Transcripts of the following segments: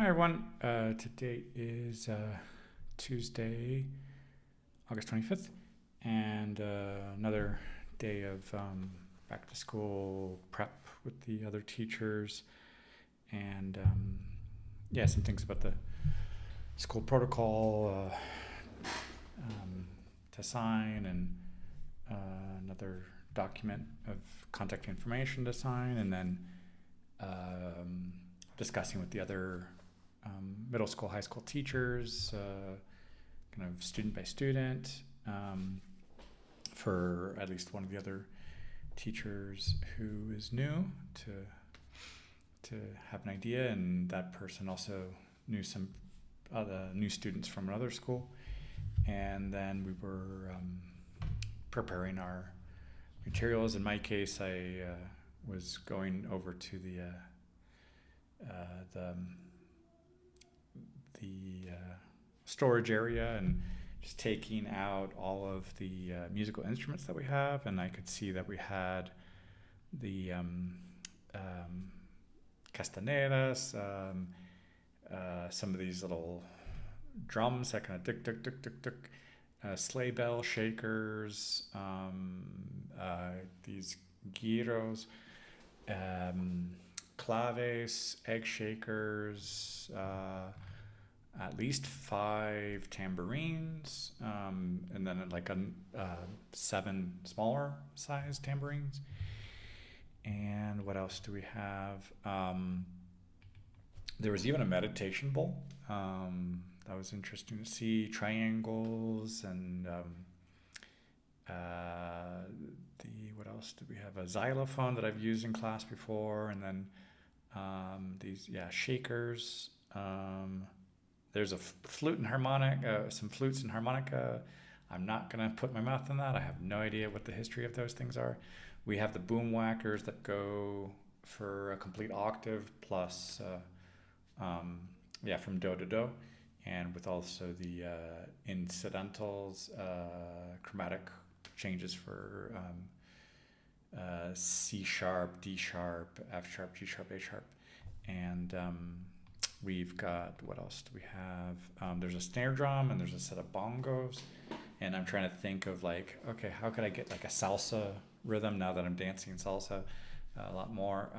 Hi everyone. Today is Tuesday, August 25th, and another day of back to school prep with the other teachers, and yeah, some things about the school protocol to sign, and another document of contact information to sign, and then discussing with the other middle school, high school teachers, kind of student by student, for at least one of the other teachers who is new to have an idea, and that person also knew some other new students from another school, and then we were preparing our materials. In my case, I was going over to the storage area and just taking out all of the musical instruments that we have, and I could see that we had the castaneras, some of these little drums that kind of tick tick tick tick tick, sleigh bell shakers, these gyros, claves, egg shakers, at least 5 tambourines, and then like 7 smaller size tambourines. And what else do we have? There was even a meditation bowl. That was interesting to see. Triangles and what else did we have? A xylophone that I've used in class before, and then these shakers. There's a flute and harmonic, some flutes and harmonica. I'm not gonna put my mouth on that. I have no idea what the history of those things are. We have the boom whackers that go for a complete octave plus, from do to do, and with also the incidentals, chromatic changes for C sharp, D sharp, F sharp, G sharp, A sharp, and we've got, what else do we have? There's a snare drum and there's a set of bongos, and I'm trying to think of like, okay, how could I get like a salsa rhythm now that I'm dancing salsa a lot more?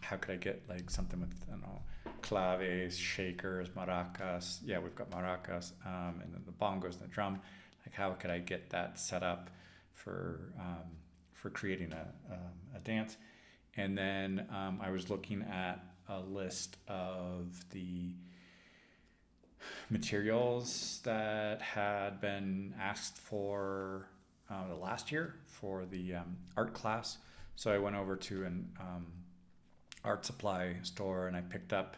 How could I get like something with, I don't know, claves, shakers, maracas? Yeah, we've got maracas, and then the bongos and the drum. Like, how could I get that set up for creating a dance? And then I was looking at a list of the materials that had been asked for the last year for the art class. So I went over to an art supply store and I picked up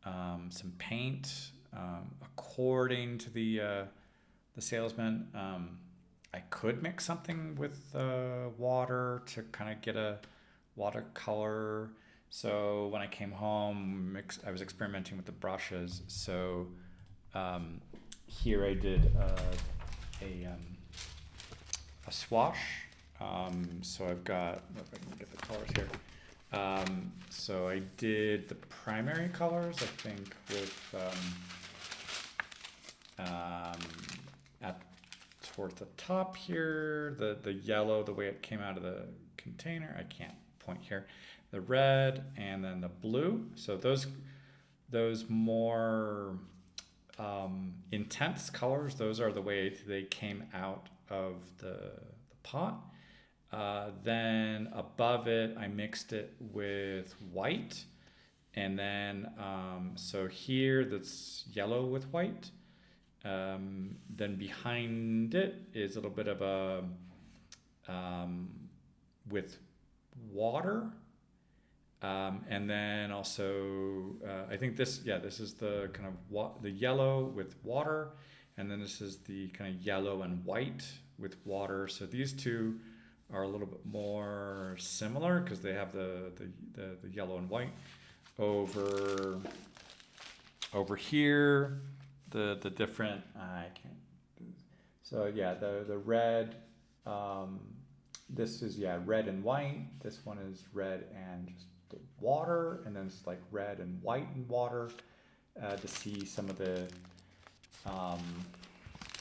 some paint. According to the salesman, I could mix something with water to kind of get a watercolor. So when I came home, I was experimenting with the brushes. So here I did a swatch. So I've got, if I can get the colors here. So I did the primary colors, I think, with at towards the top here, the yellow, the way it came out of the container. I can't point here. The red and then the blue. So those more intense colors, those are the way they came out of the pot. Then above it, I mixed it with white. And then, so here that's yellow with white. Then behind it is a little bit of a, with water. And then also, I think this is the kind of the yellow with water, and then this is the kind of yellow and white with water. So these two are a little bit more similar because they have the yellow and white. Over here, the different, I can't. So yeah, the red. This is red and white. This one is red and just the water, and then it's like red and white and water. to see um,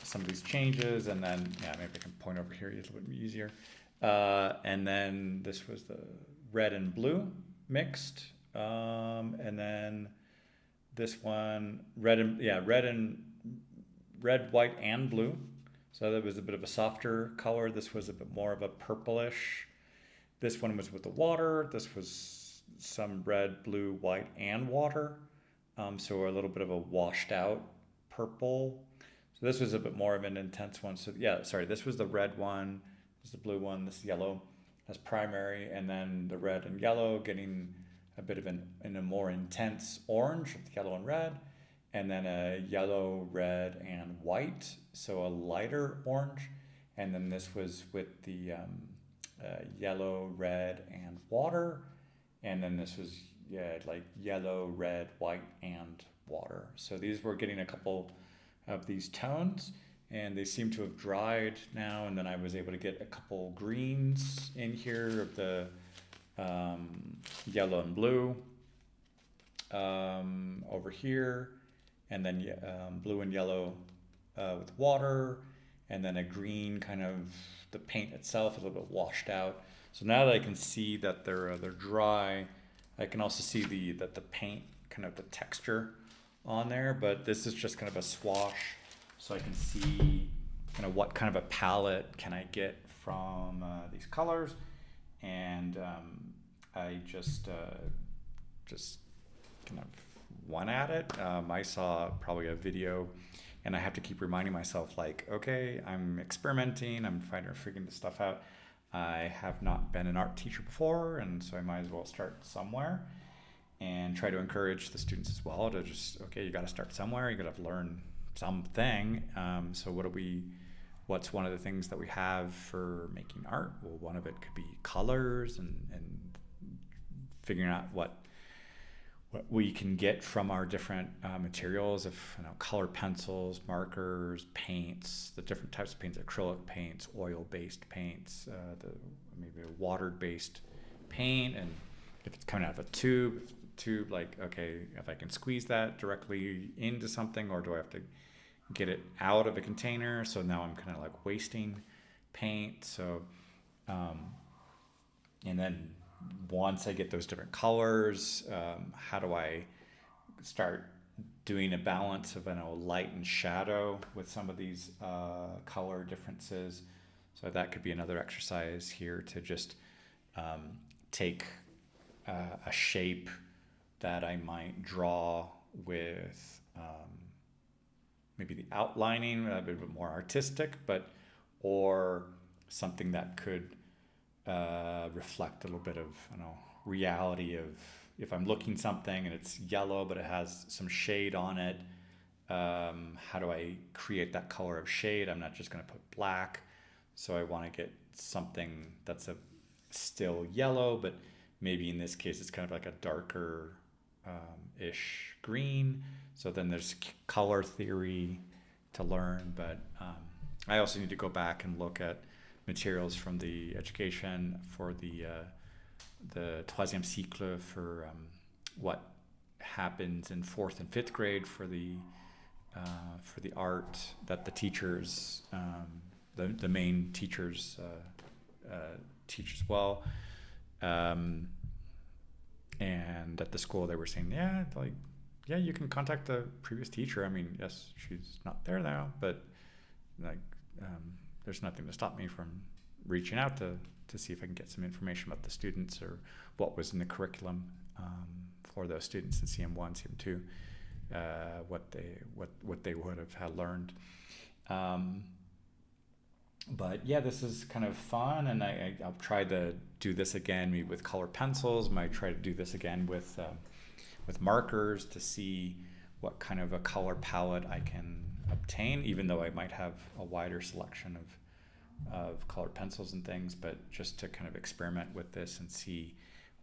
some of these changes, and then maybe I can point over here, it's a little bit easier. And then this was the red and blue mixed, and then this one red, white, and blue. So that was a bit of a softer color. This was a bit more of a purplish. This one was with the water. This was some red, blue, white, and water. So a little bit of a washed out purple. So this was a bit more of an intense one. So this was the red one, this is the blue one, this is yellow as primary, and then the red and yellow getting a bit of a more intense orange with yellow and red, and then a yellow, red, and white, so a lighter orange. And then this was with the yellow, red, and water, and then this was like yellow, red, white, and water. So these were getting a couple of these tones, and they seem to have dried now. And then I was able to get a couple greens in here of the yellow and blue over here, and then blue and yellow with water, and then a green, kind of the paint itself a little bit washed out. So now that I can see that they're dry, I can also see that the paint, kind of the texture on there. But this is just kind of a swash, so I can see kind of what kind of a palette can I get from these colors. And I just kind of went at it. I saw probably a video, and I have to keep reminding myself, like, okay, I'm experimenting, I'm figuring this stuff out. I have not been an art teacher before, and so I might as well start somewhere, and try to encourage the students as well to just, okay, you got to start somewhere, you got to learn something. So what's one of the things that we have for making art? Well, one of it could be colors, and figuring out what we can get from our different materials, of color pencils, markers, paints, the different types of paints, acrylic paints, oil-based paints, maybe a water-based paint, and if it's coming out of a tube, like, okay, if I can squeeze that directly into something, or do I have to get it out of a container? So now I'm kind of like wasting paint. So, and then once I get those different colors, how do I start doing a balance of light and shadow with some of these color differences? So that could be another exercise here, to just take a shape that I might draw with maybe the outlining a bit more artistic, or something that could reflect a little bit of reality, of if I'm looking something and it's yellow but it has some shade on it, how do I create that color of shade? I'm not just going to put black, so I want to get something that's still yellow, but maybe in this case it's kind of like a darker ish green. So then there's color theory to learn, but I also need to go back and look at materials from the education for the troisième cycle, for what happens in 4th and 5th grade for the art that the teachers, the main teachers teach as well. And at the school they were saying, you can contact the previous teacher. I mean, yes, she's not there now, but there's nothing to stop me from reaching out to see if I can get some information about the students, or what was in the curriculum for those students in CM1, CM2, what they would have had learned. But yeah, this is kind of fun, and I'll try to do this again, maybe with color pencils. Might try to do this again with markers, to see what kind of a color palette I can obtain, even though I might have a wider selection of colored pencils and things, but just to kind of experiment with this and see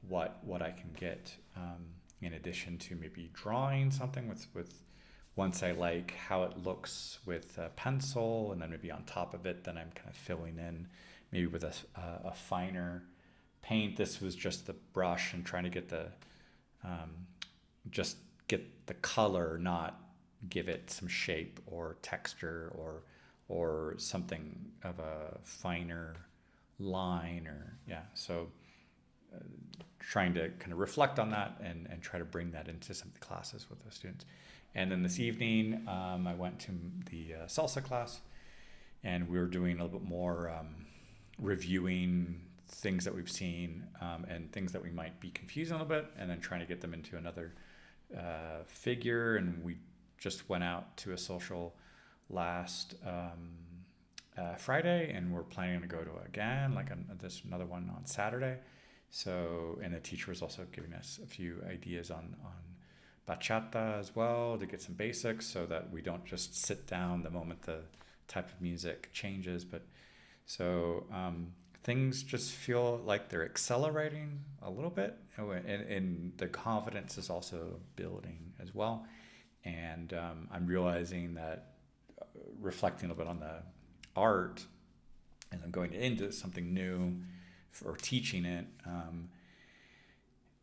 what I can get, in addition to maybe drawing something with once I like how it looks with a pencil, and then maybe on top of it, then I'm kind of filling in maybe with a finer paint. This was just the brush, and trying to get the just get the color, not give it some shape or texture or something of a finer line or yeah. So trying to kind of reflect on that and try to bring that into some of the classes with the students. And then this evening, I went to the salsa class, and we were doing a little bit more reviewing things that we've seen and things that we might be confusing a little bit, and then trying to get them into another figure. And we just went out to a social last Friday, and we're planning to go to again, like this another one on Saturday. So, and the teacher was also giving us a few ideas on bachata as well to get some basics, so that we don't just sit down the moment the type of music changes. But so things just feel like they're accelerating a little bit, and the confidence is also building as well. And I'm realizing that reflecting a little bit on the art, and I'm going into something new or teaching it,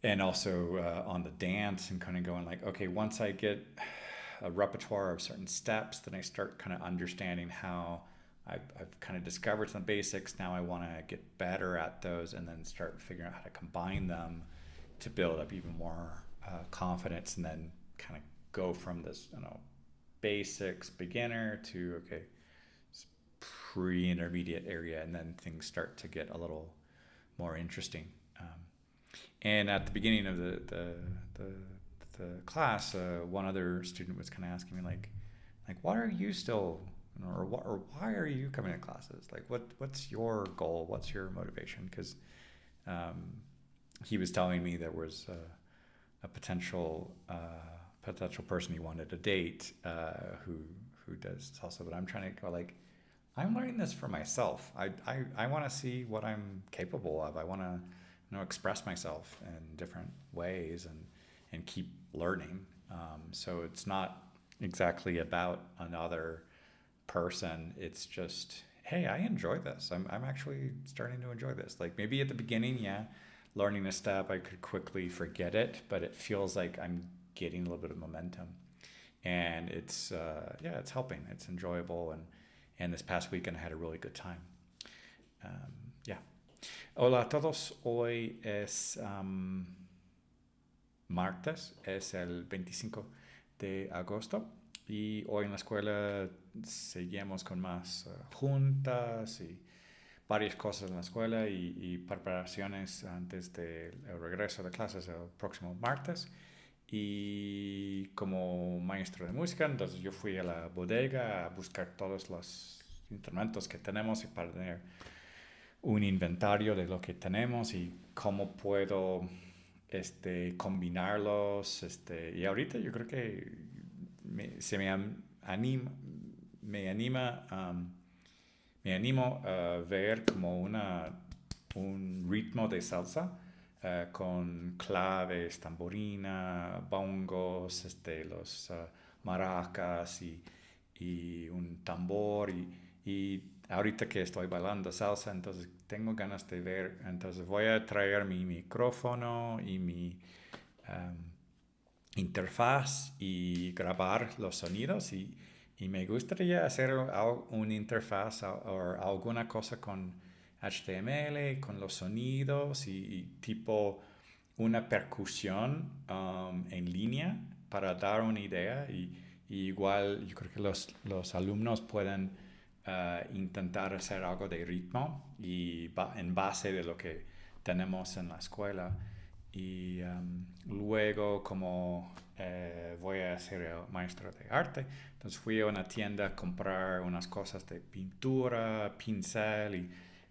and also on the dance, and kind of going like, okay, once I get a repertoire of certain steps, then I start kind of understanding how I've kind of discovered some basics. Now I want to get better at those, and then start figuring out how to combine them to build up even more confidence, and then kind of go from this, basics beginner to, okay, pre-intermediate area, and then things start to get a little more interesting. And at the beginning of the class, one other student was kind of asking me like, why are you still, or why are you coming to classes? Like, what's your goal? What's your motivation? Because he was telling me there was a potential person he wanted to date who does salsa, but I'm trying to go like, I'm learning this for myself. I want to see what I'm capable of. I want to express myself in different ways and keep learning. So it's not exactly about another person. It's just, hey, I enjoy this. I'm actually starting to enjoy this. Like maybe at the beginning, yeah, learning a step, I could quickly forget it, but it feels like I'm getting a little bit of momentum. And it's it's helping. It's enjoyable, and this past weekend I had a really good time. Yeah. Hola a todos. Hoy es martes, es el 25 de agosto, y hoy en la escuela seguimos con más juntas y varias cosas en la escuela y preparaciones antes del regreso de clases el próximo martes. Y como maestro de música, entonces yo fui a la bodega a buscar todos los instrumentos que tenemos y para tener un inventario de lo que tenemos y cómo puedo combinarlos. Y ahorita yo creo que me animo a ver como un ritmo de salsa con claves, tamborina, bongos, los maracas y un tambor y ahorita que estoy bailando salsa, entonces tengo ganas de ver, entonces voy a traer mi micrófono y mi interfaz y grabar los sonidos y me gustaría hacer una interfaz o alguna cosa con HTML, con los sonidos y tipo una percusión en línea para dar una idea y igual yo creo que los alumnos pueden intentar hacer algo de ritmo y en base de lo que tenemos en la escuela. Y luego como voy a ser el maestro de arte, entonces fui a una tienda a comprar unas cosas de pintura, pincel y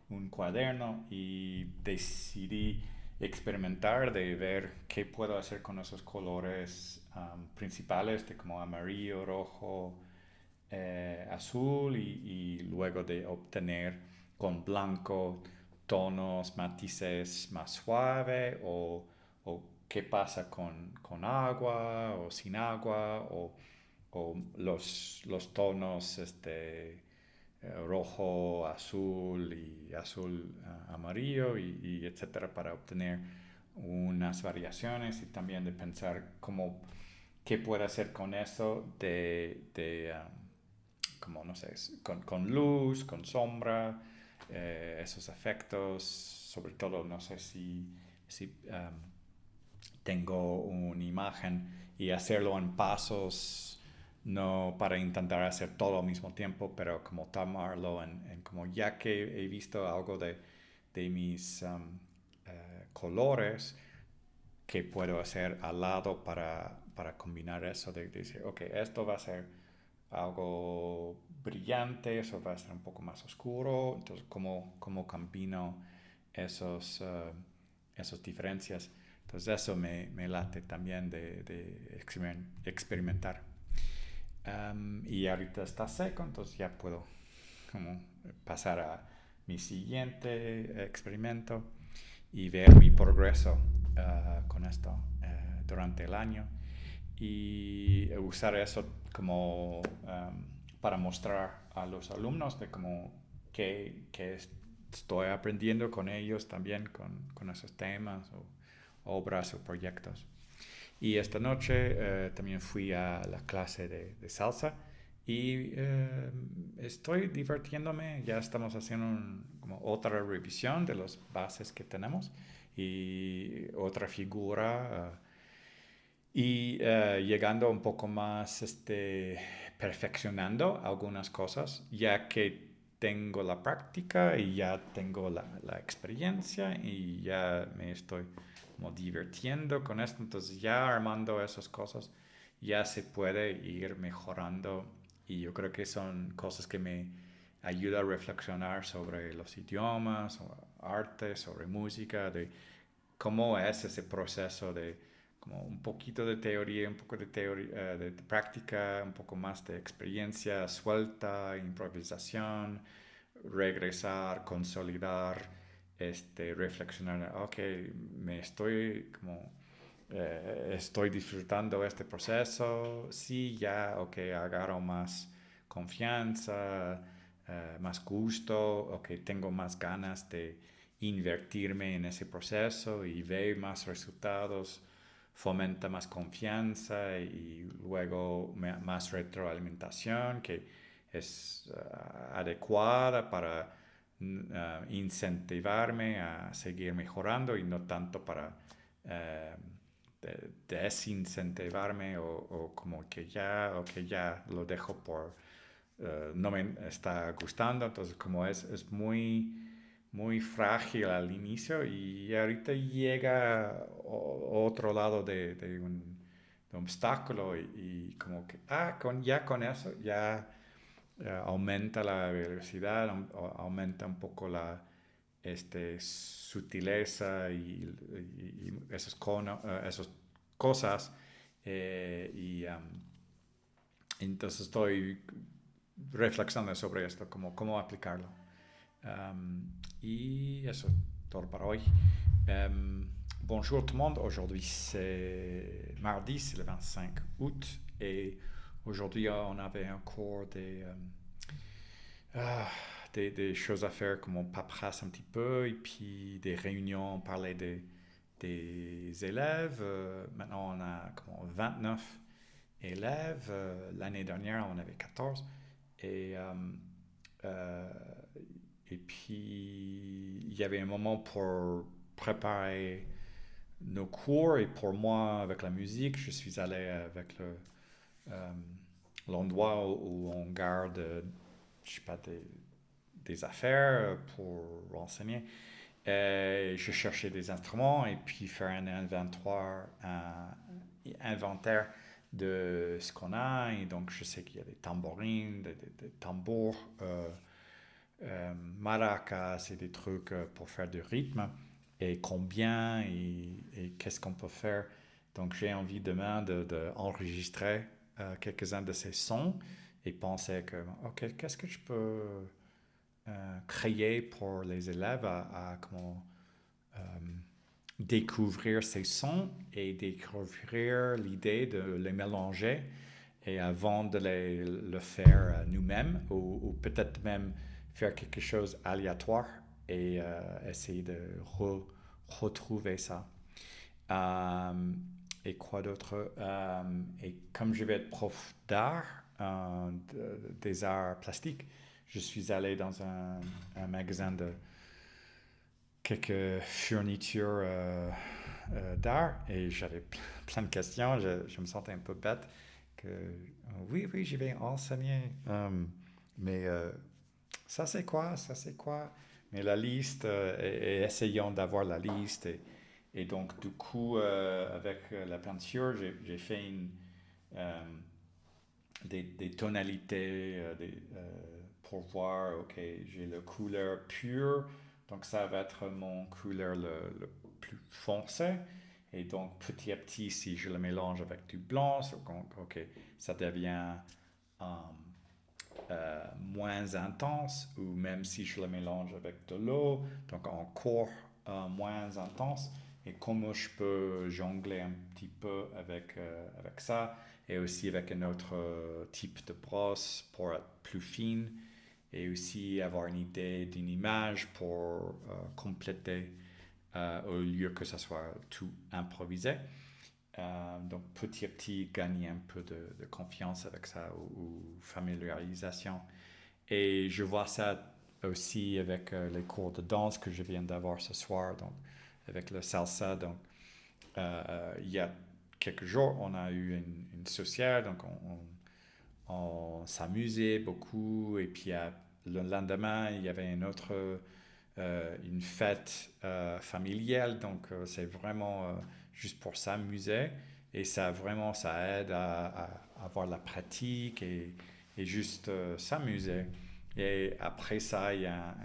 un cuaderno y decidí experimentar de ver qué puedo hacer con esos colores principales de como amarillo, rojo, azul y luego de obtener con blanco tonos, matices más suave o qué pasa con agua o sin agua o los tonos rojo, azul y azul amarillo y etcétera para obtener unas variaciones y también de pensar cómo qué puedo hacer con eso como no sé, con luz, con sombra, esos efectos, sobre todo no sé si tengo una imagen y hacerlo en pasos, no para intentar hacer todo al mismo tiempo, pero como tomarlo en como ya que he visto algo de mis colores, que puedo hacer al lado para combinar eso, de decir, ok, esto va a ser algo brillante, eso va a ser un poco más oscuro, entonces cómo combino esos, esas diferencias. Entonces eso me late también de experimentar. Y ahorita está seco, entonces ya puedo como pasar a mi siguiente experimento y ver mi progreso con esto durante el año y usar eso como para mostrar a los alumnos de cómo que estoy aprendiendo con ellos también con esos temas o obras o proyectos. Y esta noche también fui a la clase de salsa y estoy divirtiéndome. Ya estamos haciendo como otra revisión de las bases que tenemos y otra figura y llegando un poco más perfeccionando algunas cosas, ya que tengo la práctica y ya tengo la experiencia y ya me estoy como divirtiendo con esto, entonces ya armando esas cosas ya se puede ir mejorando y yo creo que son cosas que me ayudan a reflexionar sobre los idiomas, sobre arte, sobre música, de cómo es ese proceso de como un poquito de teoría, un poco de teoría, de práctica, un poco más de experiencia suelta, improvisación, regresar, consolidar, reflexionar, ok, me estoy como estoy disfrutando este proceso, sí, ya, ok, agarro más confianza, más gusto, ok, tengo más ganas de invertirme en ese proceso y ver más resultados, fomenta más confianza y luego más retroalimentación que es adecuada para incentivarme a seguir mejorando y no tanto para uh, desincentivarme o como que ya lo dejo por no me está gustando, entonces como es muy frágil al inicio y ahorita llega otro lado de obstáculo y como que, ya con eso ya aumenta la velocidad, aumenta un poco la sutileza y esas cosas. Y entonces estoy reflexionando sobre esto, cómo aplicarlo. Et eso, todo para hoy. Bonjour tout le monde, aujourd'hui c'est mardi, c'est le 25 août et aujourd'hui on avait un cours des choses à faire comme on paperasse un petit peu et puis des réunions, on parlait des élèves. Maintenant on a comme 29 élèves. L'année dernière on avait 14 et euh, et puis, il y avait un moment pour préparer nos cours. Et pour moi, avec la musique, je suis allé avec euh, l'endroit où on garde, je sais pas, des affaires pour renseigner. Et je cherchais des instruments et puis faire inventaire de ce qu'on a. Et donc, je sais qu'il y a des tambourines, des tambours. Maracas et des trucs pour faire du rythme et combien et qu'est-ce qu'on peut faire. Donc j'ai envie demain d'enregistrer quelques-uns de ces sons et penser que, ok, qu'est-ce que je peux créer pour les élèves à comment découvrir ces sons et découvrir l'idée de les mélanger et avant de le faire nous-mêmes ou peut-être même faire quelque chose aléatoire et essayer de retrouver ça. et quoi d'autre? Et comme je vais être prof d'art, des arts plastiques, je suis allé dans un magasin de quelques fournitures d'art et j'avais plein de questions. Je me sentais un peu bête que oui, oui, je vais enseigner. Mais ça c'est quoi? Ça c'est quoi? Mais la liste, et essayons d'avoir la liste. Et donc, du coup, avec la peinture, j'ai fait euh, des tonalités pour voir, ok, j'ai le couleur pure, donc ça va être mon couleur le plus foncé. Et donc, petit à petit, si je le mélange avec du blanc, ok, ça devient euh, moins intense, ou même si je le mélange avec de l'eau, donc encore moins intense. Et comment je peux jongler un petit peu avec ça, et aussi avec un autre type de brosse pour être plus fine, et aussi avoir une idée d'une image pour compléter au lieu que ça soit tout improvisé. Donc petit à petit, gagner un peu de confiance avec ça ou familiarisation. Et je vois ça aussi avec les cours de danse que je viens d'avoir ce soir, donc avec le salsa. Donc il y a quelques jours, on a eu une sociale, donc on s'amusait beaucoup. Et puis le lendemain, il y avait une fête familiale, donc c'est vraiment juste pour s'amuser. Et ça vraiment, ça aide à avoir la pratique et juste s'amuser. Et après ça, il y a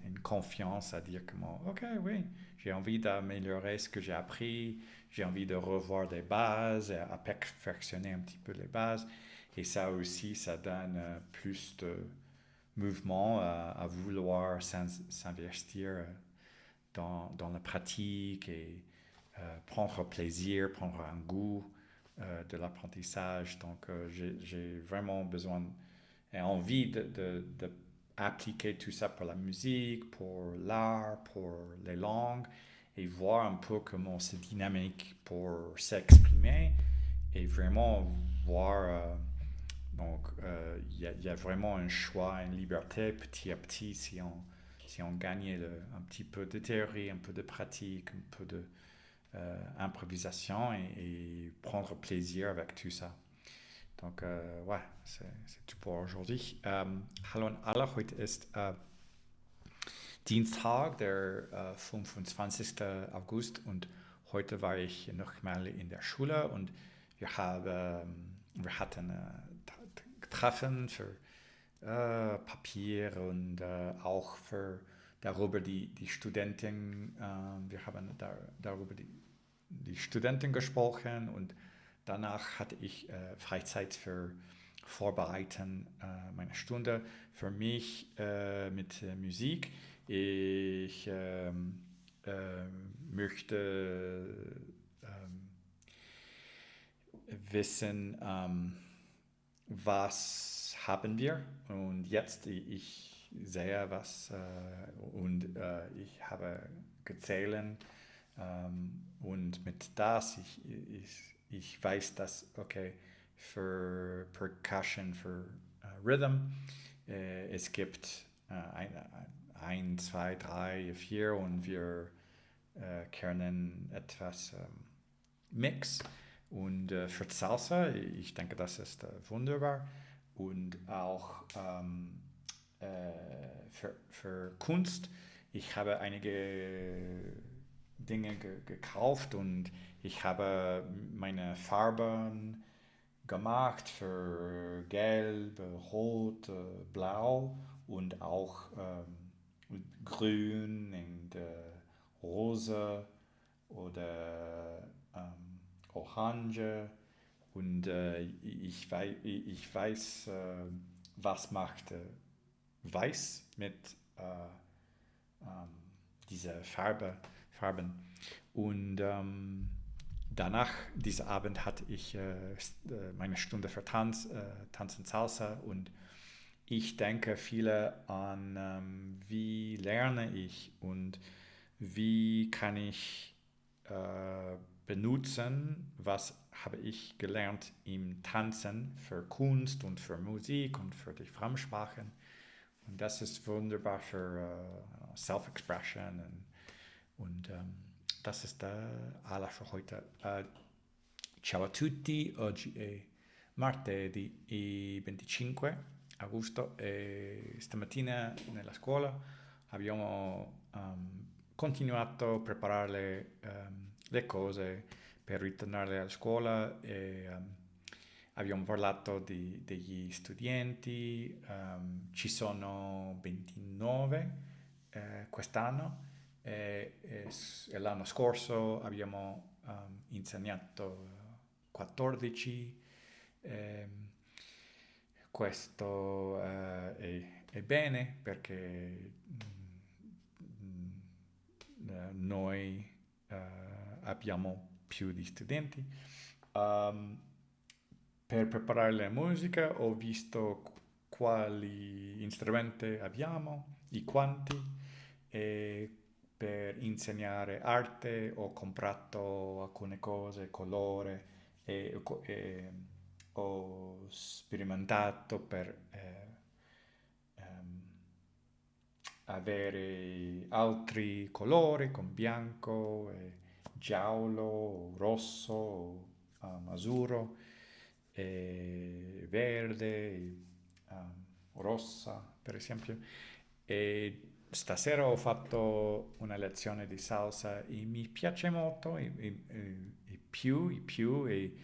une confiance à dire que, ok, oui, j'ai envie d'améliorer ce que j'ai appris, j'ai envie de revoir des bases, à perfectionner un petit peu les bases. Et ça aussi, ça donne plus de mouvement à vouloir s'investir dans la pratique et prendre plaisir, prendre un goût de l'apprentissage. Donc, j'ai vraiment besoin et envie d'appliquer tout ça pour la musique, pour l'art, pour les langues, et voir un peu comment c'est dynamique pour s'exprimer et vraiment voir. Donc, il y a vraiment un choix, une liberté petit à petit si on gagnait un petit peu de théorie, un peu de pratique, un peu de improvisation et prendre plaisir avec tout ça. Donc, ouais, c'est tout pour aujourd'hui. Hallo an alle, heute ist Dienstag, der 25. August, und heute war ich nochmal in der Schule und wir hatten Treffen für Papier und auch für darüber die Studenten, wir haben darüber die Studenten gesprochen und danach hatte ich Freizeit für Vorbereiten meiner Stunde für mich mit Musik. Ich möchte wissen, was haben wir und jetzt ich sehe was und ich habe gezählt und mit das ich weiß, dass okay für Percussion, für Rhythm es gibt ein, zwei, drei, vier und wir können etwas Mix. Und für Salsa, ich denke, das ist wunderbar. Und auch für Kunst, ich habe einige Dinge gekauft und ich habe meine Farben gemacht für Gelb, Rot, Blau und auch Grün und Rosa oder Orange und ich weiß was macht Weiß mit dieser Farben. Und danach, diesen Abend, hatte ich meine Stunde für Tanzen Salsa und ich denke viele an, wie lerne ich und wie kann ich benutzen, was habe ich gelernt im Tanzen für Kunst und für Musik und für die Fremdsprachen. Und das ist wunderbar für Self-Expression und das ist alles für heute. Ciao a tutti, oggi è martedì 25 agosto e stamattina nella scuola abbiamo continuato a preparare le cose per ritornare a scuola e abbiamo parlato degli studenti, ci sono 29 quest'anno e l'anno scorso abbiamo insegnato 14. Questo è bene perché noi abbiamo più di studenti. Per preparare la musica ho visto quali strumenti abbiamo, i quanti, e per insegnare arte ho comprato alcune cose, colore e ho sperimentato per avere altri colori come bianco, giallo, rosso, azzurro, verde, rossa per esempio. E stasera ho fatto una lezione di salsa e mi piace molto e più e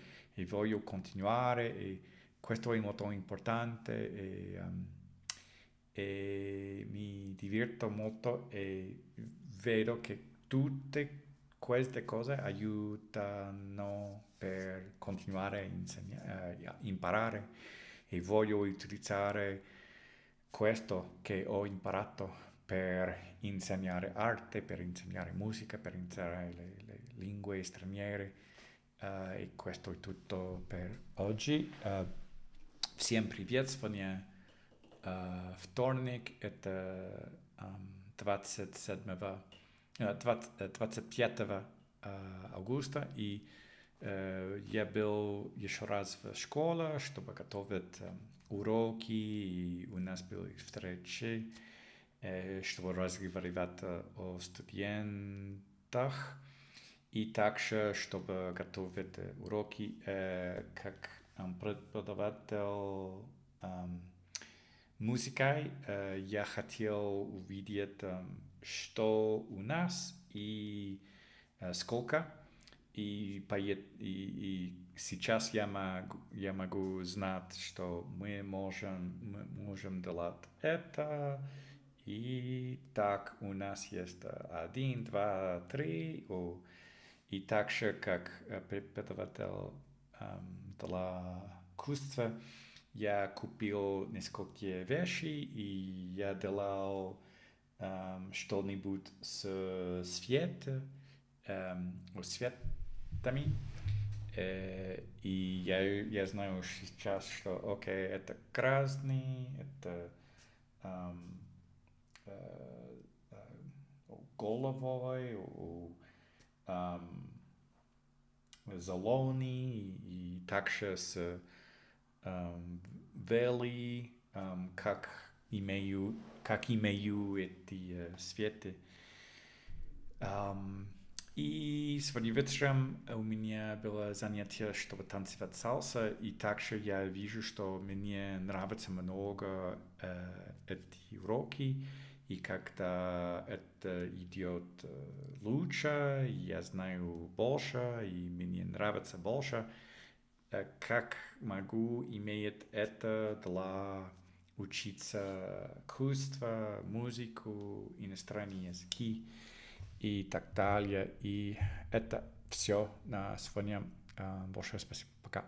voglio continuare e questo è molto importante e mi diverto molto e vedo che tutte queste cose aiutano per continuare a imparare e voglio utilizzare questo che ho imparato per insegnare arte, per insegnare musica, per insegnare le lingue straniere e questo è tutto per oggi. Всем привет, сегодня вторник, это 25 августа, и я был еще раз в школе, чтобы готовить уроки, и у нас были встречи, чтобы разговаривать о студентах, и также, чтобы готовить уроки, как преподаватель музыкой, я хотел увидеть, что у нас и сколько. И сейчас я могу знать, что мы можем делать это. И так у нас есть 1, 2, 3. И также как преподаватель для искусства я купил несколько вещей, и я делал что-нибудь с цветами. И я знаю сейчас, что окей, это красный, это головой, зеленый, и также с вели, как имею эти цветы. И сегодня вечером у меня было занятие, чтобы танцевать сальса, и также я вижу, что мне нравится много эти уроки, и когда это идет лучше, я знаю больше, и мне нравится больше, как могу иметь это для учиться искусство, музыку, иностранные языки и так далее. И это все на сегодня. Большое спасибо. Пока.